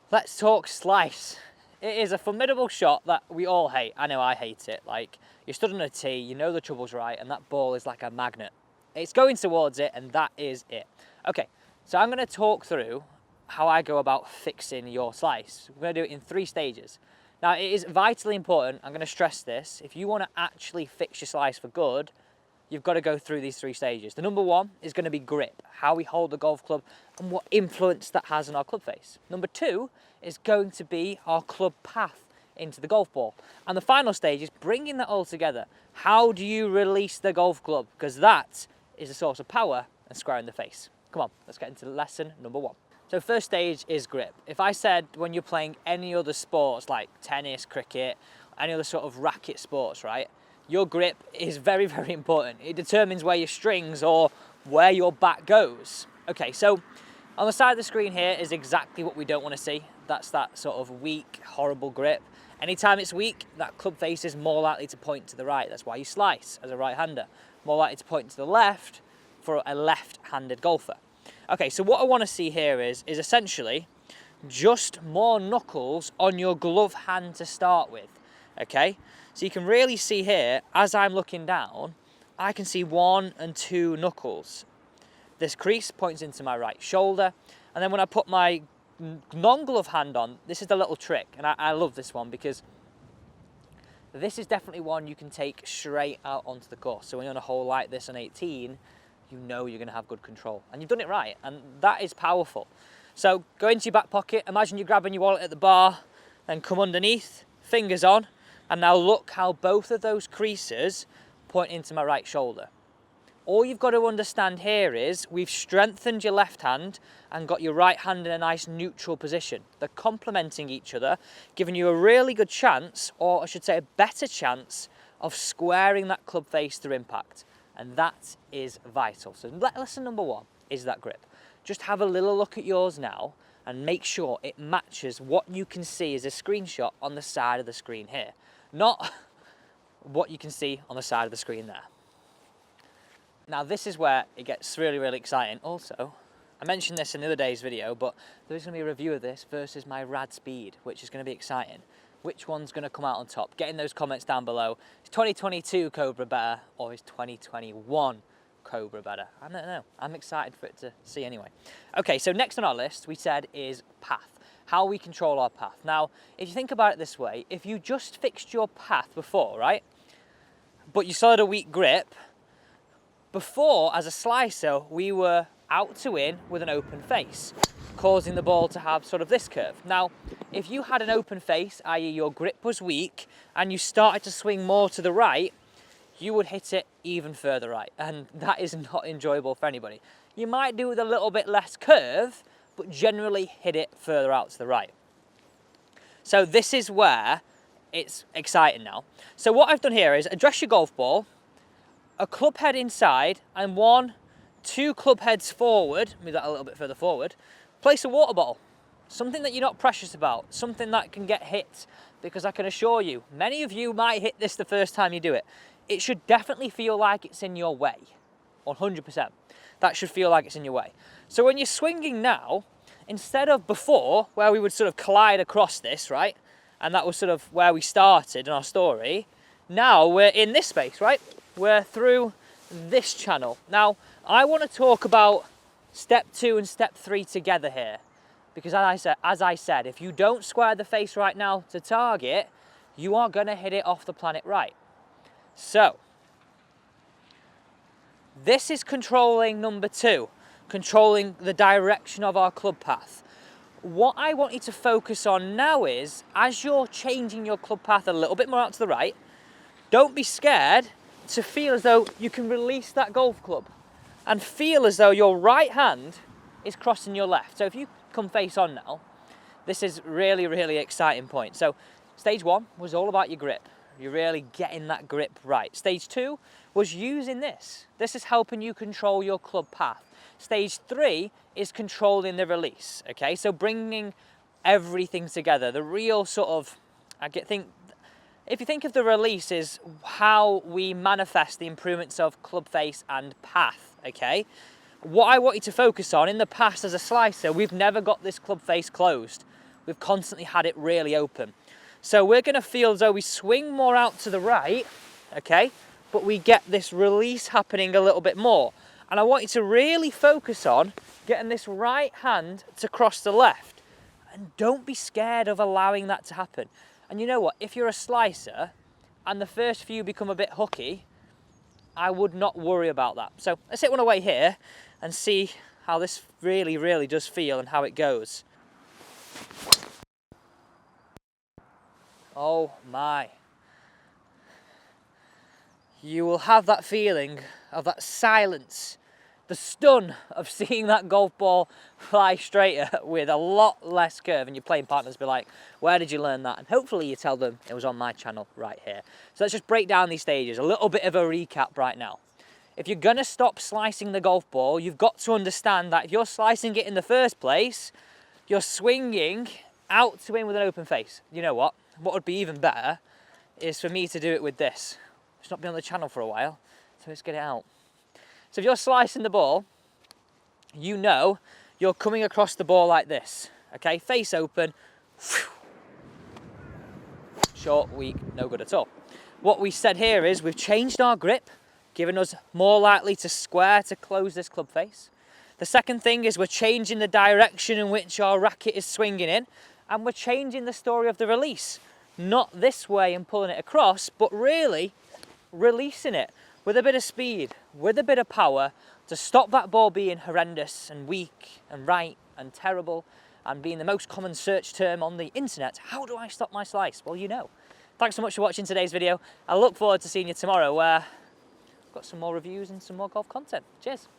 Let's talk slice. It is a formidable shot that we all hate. I know I hate it. Like, you're stood on a tee, you know the trouble's right, and that ball is like a magnet. It's going towards it, and that is it. Okay, so I'm going to talk through how I go about fixing your slice. We're going to do it in 3 stages. Now, it is vitally important, I'm going to stress this, if you want to actually fix your slice for good, you've got to go through these 3 stages. The number 1 is going to be grip, how we hold the golf club and what influence that has on our club face. Number 2 is going to be our club path into the golf ball. And the final stage is bringing that all together. How do you release the golf club? Because that is a source of power and square in the face. Come on, let's get into lesson number 1. So first stage is grip. If I said when you're playing any other sports like tennis, cricket, any other sort of racket sports, right? Your grip is very, very important. It determines where your strings or where your bat goes. Okay, so on the side of the screen here is exactly what we don't want to see. That's that sort of weak, horrible grip. Anytime it's weak, that club face is more likely to point to the right. That's why you slice as a right-hander. More likely to point to the left for a left-handed golfer. Okay, so what I want to see here is essentially just more knuckles on your glove hand to start with, okay? So you can really see here, as I'm looking down, I can see 1 and 2 knuckles. This crease points into my right shoulder, and then when I put my non-glove hand on, this is the little trick, and I love this one because this is definitely one you can take straight out onto the course. So when you're on a hole like this on 18, you know you're going to have good control. And you've done it right, and that is powerful. So go into your back pocket, imagine you're grabbing your wallet at the bar, then come underneath, fingers on, and now look how both of those creases point into my right shoulder. All you've got to understand here is we've strengthened your left hand and got your right hand in a nice neutral position. They're complementing each other, giving you a really good chance, or I should say a better chance, of squaring that club face through impact. And that is vital. So lesson number 1 is that grip. Just have a little look at yours now and make sure it matches what you can see as a screenshot on the side of the screen here. Not what you can see on the side of the screen there. Now this is where it gets really, really exciting. Also, I mentioned this in the other day's video, but there's going to be a review of this versus my rad speed, which is going to be exciting. Which one's going to come out on top? Get in those comments down below. Is 2022 Cobra better, or is 2021 Cobra better? I don't know. I'm excited for it to see anyway. Okay, so next on our list, we said, is path. How we control our path. Now, if you think about it this way, if you just fixed your path before, right, but you still had a weak grip, before, as a slicer, we were out to in with an open face, causing the ball to have sort of this curve. Now, if you had an open face, i.e. your grip was weak, and you started to swing more to the right, you would hit it even further right, and that is not enjoyable for anybody. You might do with a little bit less curve, but generally hit it further out to the right. So this is where it's exciting now. So what I've done here is address your golf ball, a club head inside, and 1, 2 club heads forward, move that a little bit further forward, place a water bottle. Something that you're not precious about, something that can get hit, because I can assure you, many of you might hit this the first time you do it. It should definitely feel like it's in your way, 100%. That should feel like it's in your way. So when you're swinging now, instead of before, where we would sort of collide across this, right? And that was sort of where we started in our story. Now we're in this space, right? We're through this channel. Now, I want to talk about step 2 and step 3 together here. Because as I said, if you don't square the face right now to target, you are going to hit it off the planet right. So, this is controlling number 2, controlling the direction of our club path. What I want you to focus on now is, as you're changing your club path a little bit more out to the right, don't be scared to feel as though you can release that golf club and feel as though your right hand is crossing your left. So if you come face on now, this is really, really exciting point. So stage 1 was all about your grip. You're really getting that grip right. Stage 2 was using this. This is helping you control your club path. Stage 3 is controlling the release, okay? So bringing everything together. The real sort of, if you think of the release is how we manifest the improvements of club face and path, okay? What I want you to focus on, in the past as a slicer, we've never got this club face closed. we've constantly had it really open. So we're going to feel as though we swing more out to the right, okay, but we get this release happening a little bit more. And I want you to really focus on getting this right hand to cross the left. And don't be scared of allowing that to happen. And you know what, if you're a slicer and the first few become a bit hooky, I would not worry about that. So let's hit one away here and see how this really, really does feel and how it goes. Oh my. You will have that feeling of that silence, the stun of seeing that golf ball fly straighter with a lot less curve, and your playing partners be like, where did you learn that? And hopefully you tell them it was on my channel right here. So let's just break down these stages, a little bit of a recap right now. If you're gonna stop slicing the golf ball, you've got to understand that if you're slicing it in the first place, you're swinging out to in with an open face. You know what? What would be even better is for me to do it with this. It's not been on the channel for a while, so let's get it out. So if you're slicing the ball, you know you're coming across the ball like this, okay? Face open, short, weak, no good at all. What we said here is we've changed our grip, giving us more likely to square to close this club face. The second thing is we're changing the direction in which our racket is swinging in, and we're changing the story of the release. Not this way and pulling it across, but really releasing it with a bit of speed, with a bit of power to stop that ball being horrendous and weak and right and terrible and being the most common search term on the internet. How do I stop my slice? Well, you know. Thanks so much for watching today's video. I look forward to seeing you tomorrow where I've got some more reviews and some more golf content. Cheers.